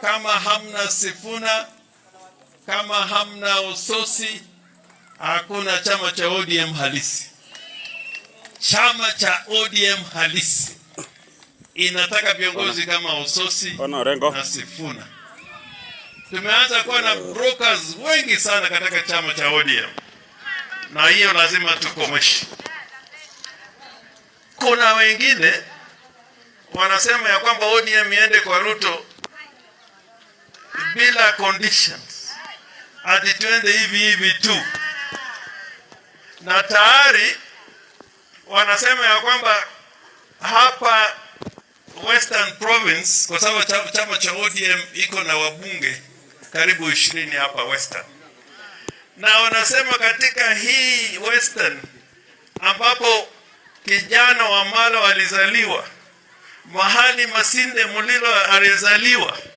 kama hamna Sifuna, kama hamna Usosi, hakuna chama cha ODM halisi. Chama cha ODM halisi inataka viongozi kama Usosi na Sifuna. Tumeanza kuwa na brokers wengi sana katika chama cha ODM, na hiyo lazima tukomeshe. Kuna wengine wanasema ya kwamba ODM iende kwa Ruto bila conditions, ati tuende hivi tu, na tayari wanasema ya kwamba hapa Western Province, kwa sababu chama cha ODM iko na wabunge karibu 20 hapa Western, na wanasema katika hii Western ambapo kijana wa Malo alizaliwa, mahali Masinde Muliro alizaliwa,